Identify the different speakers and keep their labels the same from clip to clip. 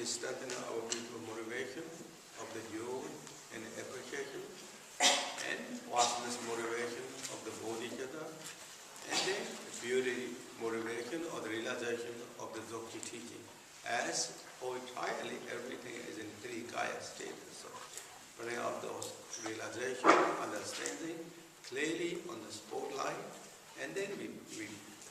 Speaker 1: strengthen our beautiful motivation of the joy and appreciation, and vastness motivation of the bodhicitta, and then the beauty motivation or the realization of the Dzogchen teaching. As entirely everything is in three kaya status. So bring out those realization, understanding clearly on the spotlight, and then we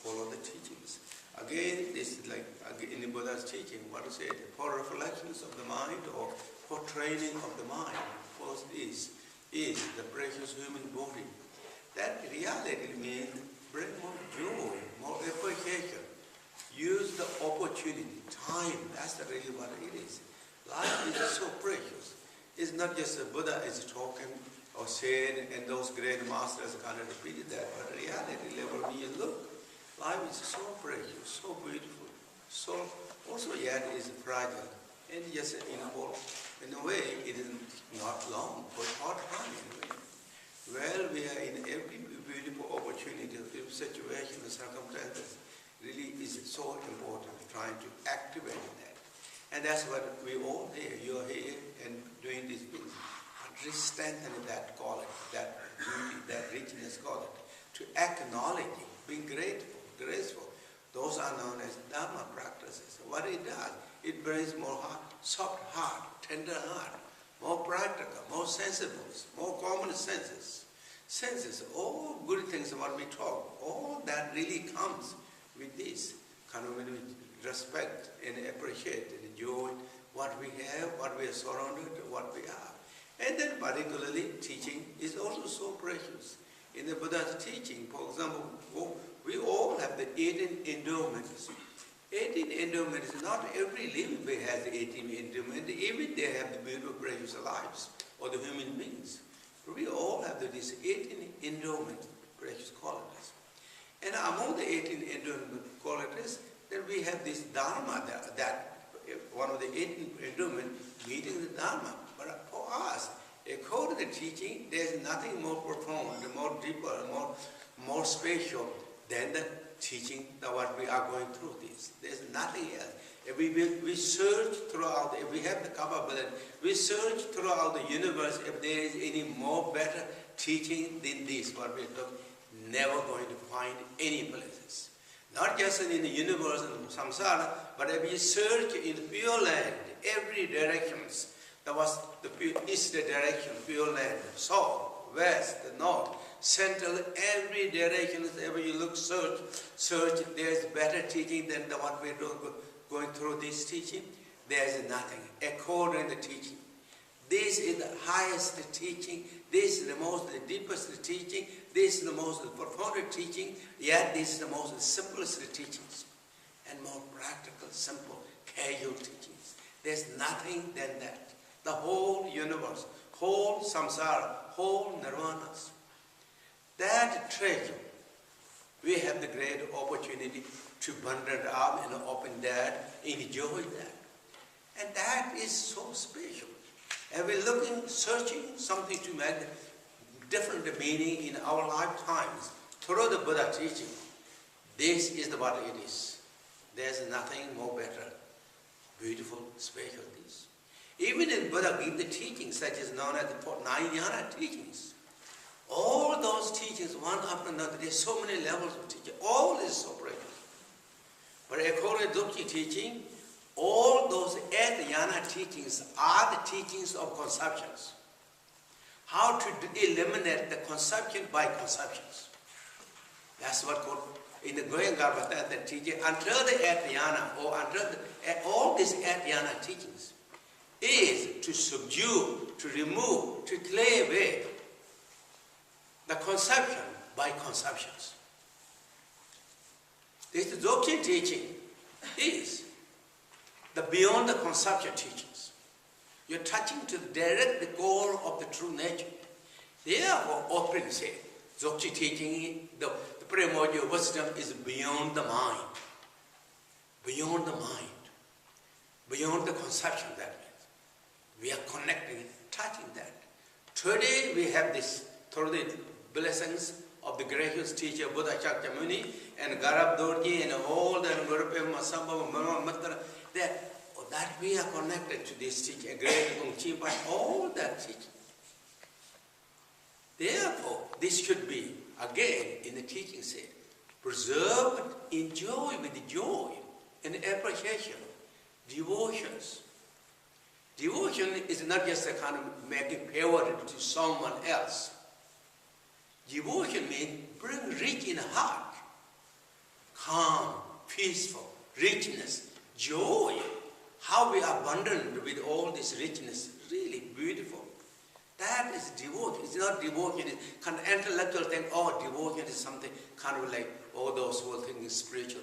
Speaker 1: follow the teachings. Again, this is like in the Buddha's teaching, what to say, for reflections of the mind or for training of the mind. First is the precious human body. That reality means bring more joy, more appreciation. Use the opportunity, time, that's really what it is. Life is so precious. It's not just the Buddha is talking or saying, and those great masters kind of repeated that, but the reality level, when you look, life is so precious, so beautiful, so also yet is fragile. And just in a way, it is not long, but short time in a way. Well, we are in every beautiful opportunity, every situation, the circumstances, really is so important, trying to activate that. And that's what we all here, you're here and doing this business. Strengthen that quality, that beauty, that richness quality, to acknowledge, being grateful, graceful. Those are known as Dharma practices. What it does, it brings more heart, soft heart, tender heart, more practical, more sensible, more common senses. Senses, all good things what we talk, all that really comes with this kind of when we respect and appreciate and enjoy what we have, what we are surrounded, what we are. And then particularly teaching is also so precious. In the Buddha's teaching, for example, we all have the 18 endowments. 18 endowments, not every living being has the 18 endowments, even they have the beautiful precious lives, or the human beings. We all have these 18 endowments, precious qualities. And among the 18 endowment qualities, then we have this Dharma, that one of the 18 endowments meeting the Dharma. But for us, according to the teaching, there's nothing more profound, more deeper, more spatial than the teaching that what we are going through this. There's nothing else. If we search throughout, if we have the capability, we search throughout the universe if there is any more better teaching than this, what we are talking, never going to find any places. Not just in the universe and samsara, but if you search in the pure land, every directions, that was the east direction, pure land, south, west, the north, central, every direction, wherever you look, search, there's better teaching than what we're going through this teaching. There's nothing, according to the teaching. This is the highest teaching, this is the deepest teaching, this is the most profound teaching, yet this is the most simplest teachings, and more practical, simple, casual teachings. There's nothing than that. The whole universe, whole samsara, whole nirvanas. That treasure, we have the great opportunity to bundle it up and open that, enjoy that. And that is so special. And we're looking, searching something to make different meaning in our lifetimes through the Buddha teaching. This is what it is. There's nothing more better, beautiful, special this. Even in Buddha give the teachings such as known as the 9 jhana teachings. All those teachings, one after another, there's so many levels of teaching. All is so precious. But according to Dzogchen teaching, all those 8 jhana teachings are the teachings of conceptions. How to eliminate the conception by conceptions. That's what called in the Goyangarbhata, the teaching, until the 8 jhana, or until all these 8 jhana teachings, is to subdue, to remove, to clear away the conception by conceptions. This Dzogchen teaching is the beyond the conception teachings. You're touching to the direct core of the true nature. Therefore, often say, Dzogchen teaching, the primordial wisdom is beyond the mind. Beyond the mind. Beyond the conception, that means. We are connecting, touching that. Today we have this, through the blessings of the gracious teacher Buddha Shakyamuni and Garab Dorji and all the Gurupema Sambhava Matra, that that we are connected to this teaching, a great Ungchi by all that teaching. Therefore, this should be, again, in the teaching said, preserve and enjoy with joy and appreciation, devotions. Devotion is not just a kind of making favor to someone else. Devotion means bring rich in heart, calm, peaceful, richness, joy. How we are abundant with all this richness, really beautiful. That is devotion. It's not devotion, it's kind of intellectual thing. Oh, devotion is something kind of like all those who are thinking spiritual.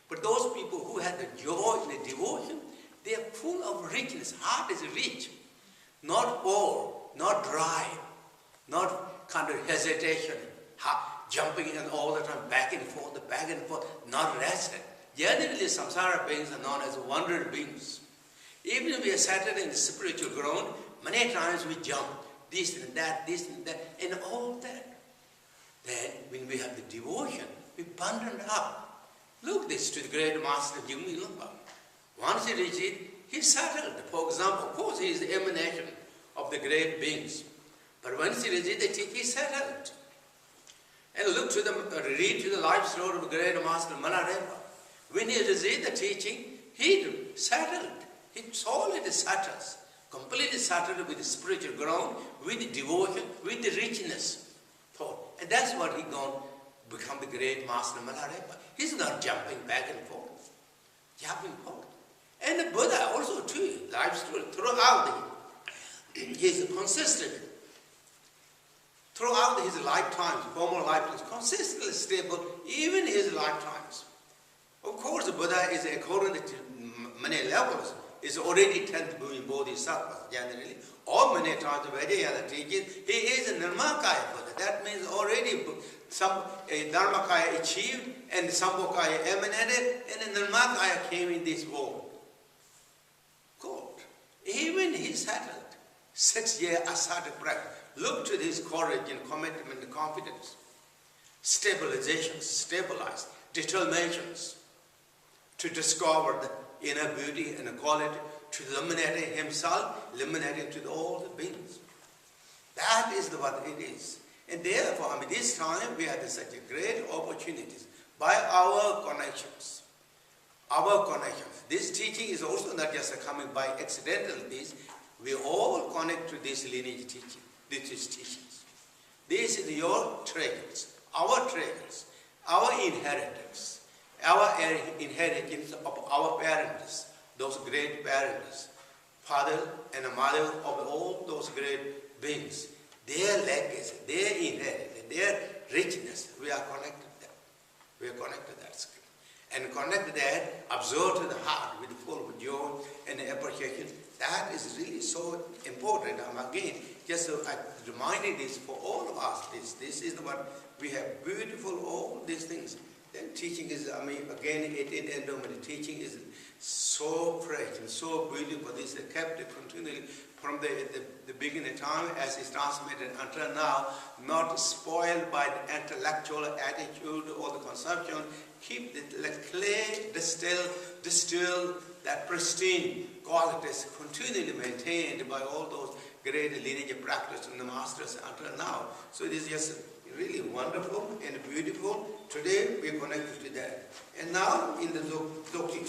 Speaker 1: But those people who have the joy in the devotion, they are full of richness. Heart is rich, not poor, not dry, not kind of hesitation, jumping in all the time, back and forth, not rested. Generally, samsara beings are known as wandering beings. Even if we are settled in the spiritual ground, many times we jump, this and that, and all that. Then, when we have the devotion, we bundle up. Look this to the great master Jigme Lumpa. Once he reached it, he settled. For example, of course, he is the emanation of the great beings. But once he reached it, he settled. And look to read to the life story of the great master Malarepa. When he received the teaching, he settled. He solidly settles, completely settled with the spiritual ground, with the devotion, with the richness. And that's what he going to become the great master Malarepa. He's not jumping back and forth. Jumping forth. And the Buddha also too, life story, throughout his consistent, throughout his lifetimes, former lifetimes, consistently stable, even his lifetimes. Of course, the Buddha is, according to many levels, is already 10th Bodhisattva, generally. Or many times, the Vedanta teaches, he is a Nirmakaya Buddha. That means already some Dharmakaya achieved, and Sambhokaya emanated, and the Nirmakaya came in this world. Good. Even he settled. 6 year ascetic practice. Look to his courage and commitment and confidence. Stabilization, stabilized, determinations to discover the inner beauty and the quality, to eliminating himself, eliminating to all the beings. That is what it is. And therefore, this time we had such a great opportunities by our connections. Our connections. This teaching is also not just coming by accidentalities. We all connect to this lineage teaching. This is teachings. This is your treasures, our inheritance, our inheritance of our parents, those great parents, father and mother of all those great beings. Their legacy, their inheritance, their richness, we are connected to that. We are connected to that skill. And connect that, absorb to the heart with full joy and appreciation. That is really so important. Again, just reminding this for all of us. This is what we have beautiful, all these things. Then teaching is, again, the teaching is so fresh and so beautiful. This is kept continually from the beginning of time as it's transmitted until now, not spoiled by the intellectual attitude or the consumption. Keep the clay distill that pristine qualities continually maintained by all those great lineage practice and the masters until now. So it is just really wonderful and beautiful. Today we are connected to that. And now in the Dzogchen